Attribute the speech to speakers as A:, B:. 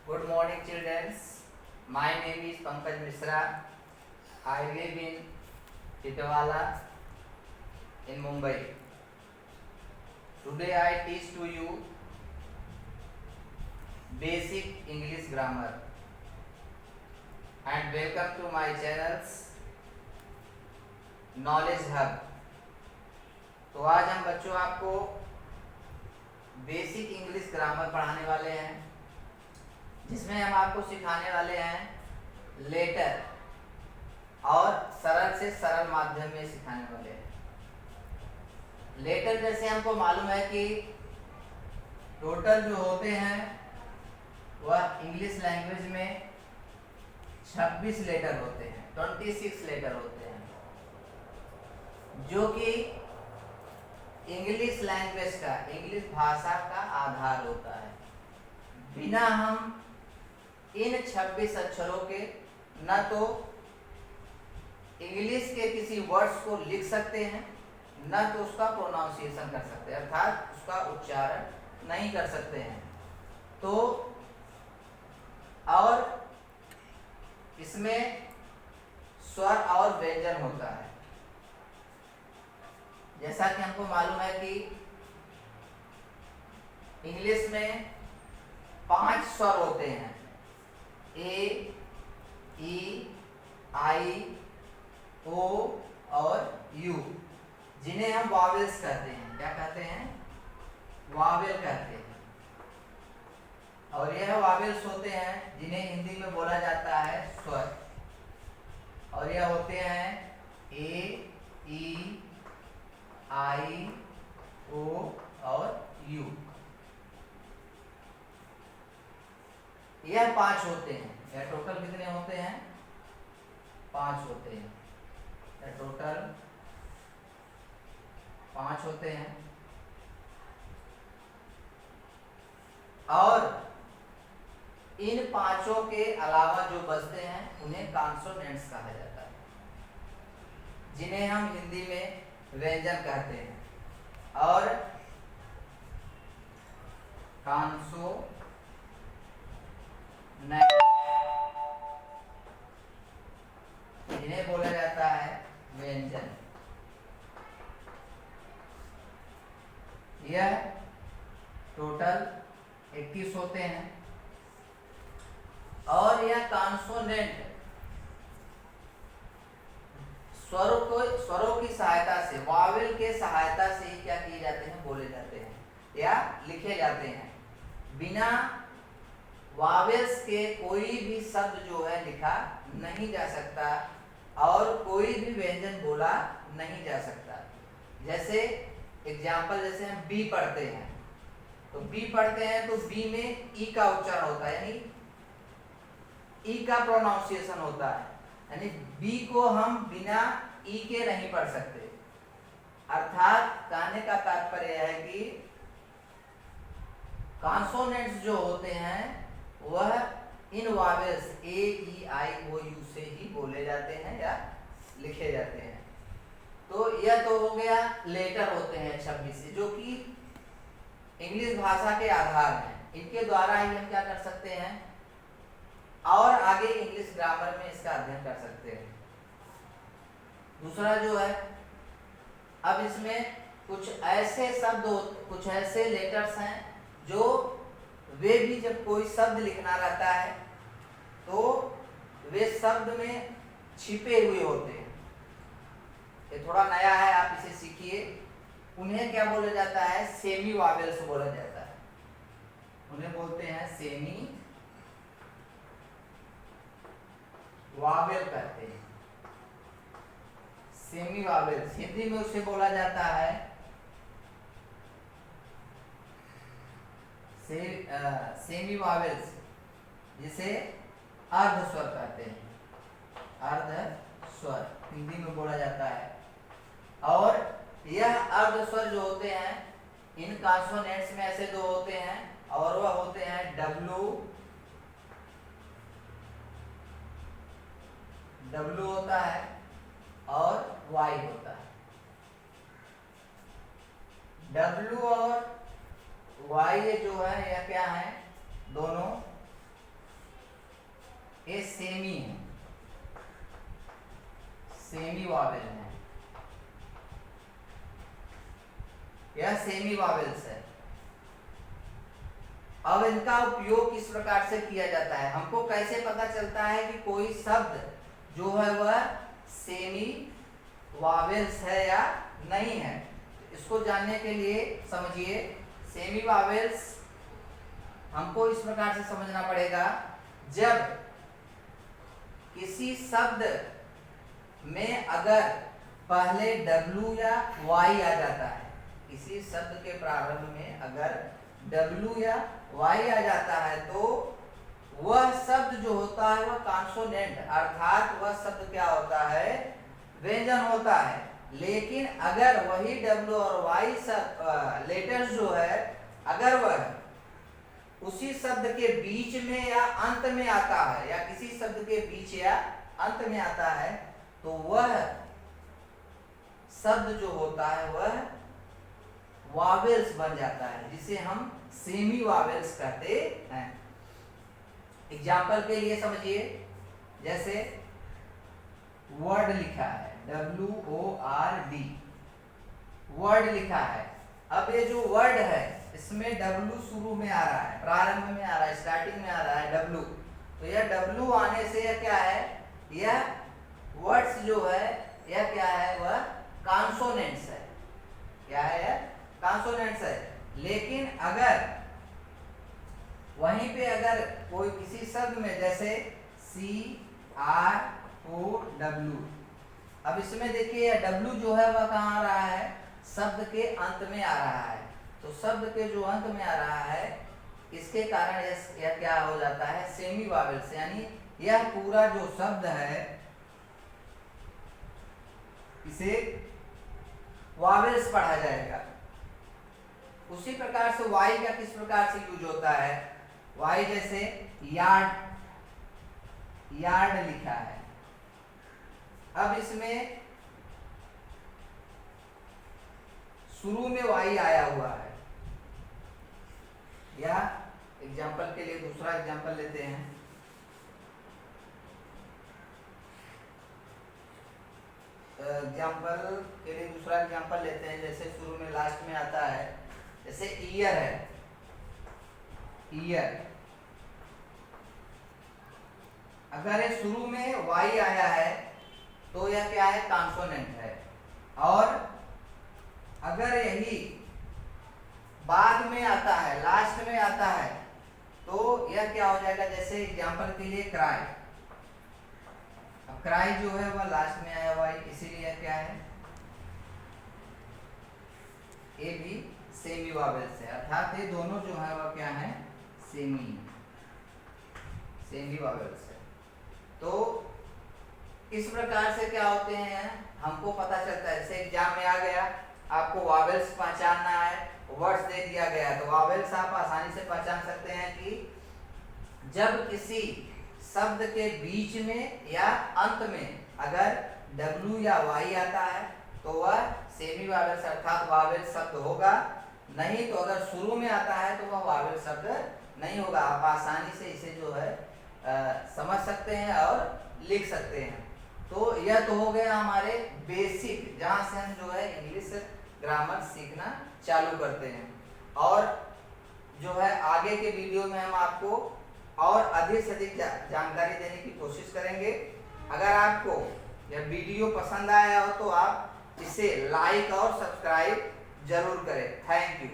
A: Good morning, children. My name is Pankaj Misra. I live in Titwala in Mumbai. Today I teach to you basic English grammar. And welcome to my channel's Knowledge Hub. तो आज हम बच्चों आपको basic English grammar पढ़ाने वाले हैं, जिसमें हम आपको सिखाने वाले हैं लेटर और सरल से सरल माध्यम में सिखाने वाले हैं। लेटर जैसे हमको मालूम है कि टोटल जो होते हैं वह इंग्लिश लैंग्वेज में 26 लेटर होते हैं, 26 लेटर होते हैं, जो कि इंग्लिश लैंग्वेज का, इंग्लिश भाषा का आधार होता है। बिना हम इन 26 अक्षरों के न तो इंग्लिश के किसी वर्ड्स को लिख सकते हैं, न तो उसका प्रोनाउंसिएशन कर सकते हैं, अर्थात उसका उच्चारण नहीं कर सकते हैं। तो और इसमें स्वर और व्यंजन होता है। जैसा कि हमको मालूम है कि इंग्लिश में 5 स्वर होते हैं, ए, ई, आई, ओ और यू, जिन्हें हम वावेल्स कहते हैं। क्या कहते हैं? वावेल कहते हैं। और यह वावेल्स होते हैं जिन्हें हिंदी में बोला जाता है स्वर, और यह होते हैं ए, ई, आई, ओ और यू। यह 5 होते हैं। यह टोटल कितने होते हैं? 5 होते हैं। यह टोटल 5 होते हैं। और इन 5 के अलावा जो बचते हैं उन्हें कॉन्सोनेंट्स कहा जाता है, जिन्हें हम हिंदी में व्यंजन कहते हैं। और इन्हें बोला जाता है व्यंजन। यह टोटल 21 होते हैं। और यह कॉन्सोनेंट स्वरों की सहायता से, वावेल के सहायता से ही क्या किए जाते हैं? बोले जाते हैं या लिखे जाते हैं। बिना वावेल्स के कोई भी शब्द जो है लिखा नहीं जा सकता और कोई भी व्यंजन बोला नहीं जा सकता। जैसे एग्जाम्पल, जैसे हम बी पढ़ते हैं, तो बी पढ़ते हैं तो बी में ई का उच्चारण होता है, यानी ई का प्रोनाउंसिएशन होता है, यानी बी को हम बिना ई के नहीं पढ़ सकते। अर्थात कहने का तात्पर्य है कि कॉन्सोनेंट्स जो होते हैं वह इन vowels A, E, I, O, you से ही बोले जाते हैं या लिखे जाते हैं। तो यह तो हो गया लेटर होते हैं 26, जो कि इंग्लिश भाषा के आधार हैं। इनके द्वारा ही हम क्या कर सकते हैं और आगे इंग्लिश ग्रामर में इसका अध्ययन कर सकते हैं। दूसरा जो है, अब इसमें कुछ ऐसे शब्द, कुछ ऐसे लेटर्स हैं जो वे भी जब कोई शब्द लिखना रहता है तो वे शब्द में छिपे हुए होते हैं। ये थोड़ा नया है, आप इसे सीखिए। उन्हें क्या बोला जाता है? सेमी वावेल्स बोला जाता है। उन्हें बोलते हैं सेमी वावेल कहते हैं। सेमी वावेल्स, हिंदी में उसे बोला जाता है सेमी वावेल्स, जिसे अर्ध स्वर कहते हैं। अर्ध स्वर हिंदी में बोला जाता है। और यह अर्ध स्वर जो होते हैं, इन कॉन्सोनेंट्स में ऐसे 2 होते हैं, और वह होते हैं डब्लू होता है और वाई होता है। डब्लू और वाई जो है यह क्या है? दोनों ये सेमी है, सेमी वावेल है, यह सेमी वावेल्स है। अब इनका उपयोग किस प्रकार से किया जाता है, हमको कैसे पता चलता है कि कोई शब्द जो है वह सेमी वावेल्स है या नहीं है? इसको जानने के लिए समझिए, सेमी वावेल्स हमको इस प्रकार से समझना पड़ेगा, जब किसी शब्द में अगर पहले W या Y आ जाता है, किसी शब्द के प्रारंभ में अगर W या Y आ जाता है तो वह शब्द जो होता है वह कॉन्सोनेंट, अर्थात वह शब्द क्या होता है, व्यंजन होता है। लेकिन अगर वही W और Y लेटर्स जो है अगर वह उसी शब्द के बीच में या अंत में आता है, या किसी शब्द के बीच या अंत में आता है, तो वह शब्द जो होता है वह वावेल्स बन जाता है, जिसे हम सेमी वावेल्स कहते हैं। एग्जाम्पल के लिए समझिए, जैसे वर्ड लिखा है WORD, वर्ड लिखा है। अब ये जो वर्ड है इसमें W शुरू में आ रहा है, प्रारंभ में आ रहा है, स्टार्टिंग में आ रहा है W, तो यह W आने से यह क्या है, यह वर्ड्स जो है यह क्या है, वह कॉन्सोनेंट्स है। क्या है, यह कॉन्सोनेंट्स है। लेकिन अगर वहीं पे अगर कोई किसी शब्द में जैसे CROW, अब इसमें देखिए W जो है वह कहाँ आ रहा है, शब्द के अंत में आ रहा है। तो शब्द के जो अंत में आ रहा है इसके कारण यह क्या हो जाता है, सेमी वावेल्स, यानी यह पूरा जो शब्द है इसे वावेल्स पढ़ा जाएगा। उसी प्रकार से वाई का किस प्रकार से यूज होता है, वाई जैसे यार्ड, यार्ड लिखा है। अब इसमें शुरू में वाई आया हुआ है, या एग्जाम्पल के लिए दूसरा एग्जाम्पल लेते हैं। एग्जाम्पल के लिए दूसरा एग्जाम्पल लेते हैं, जैसे शुरू में लास्ट में आता है, जैसे ईयर है, ईयर, अगर ये शुरू में वाई आया है तो यह क्या है, कॉन्सोनेंट है। और अगर यही बाद में आता है, लास्ट में आता है, तो यह क्या हो जाएगा, जैसे एग्जाम्पल के लिए क्राई, अब क्राई जो है वह लास्ट में आया हुआ है, इसीलिए क्या है, ये भी सेमी वावेल्स है, अर्थात ये दोनों जो है वह क्या है, सेमी वावेल्स है। तो इस प्रकार से क्या होते हैं, हमको पता चलता है, जैसे एग्जाम में आ गया, आपको वावेल्स पहचानना है, वर्ड्स दे दिया गया है, तो वावेल्स आप आसानी से पहचान सकते हैं कि जब किसी शब्द के बीच में या अंत में अगर W या Y आता है तो वह सेमी वावेल्स अर्थात वावेल शब्द होगा, नहीं तो अगर शुरू में आता है तो वह वावेल शब्द नहीं होगा। आप आसानी से इसे जो है समझ सकते हैं और लिख सकते हैं। तो यह तो हो गया हमारे बेसिक, जहाँ से हम जो है इंग्लिश ग्रामर सीखना चालू करते हैं, और जो है आगे के वीडियो में हम आपको और अधिक से अधिक जानकारी देने की कोशिश करेंगे। अगर आपको यह वीडियो पसंद आया हो तो आप इसे लाइक और सब्सक्राइब जरूर करें। Thank you.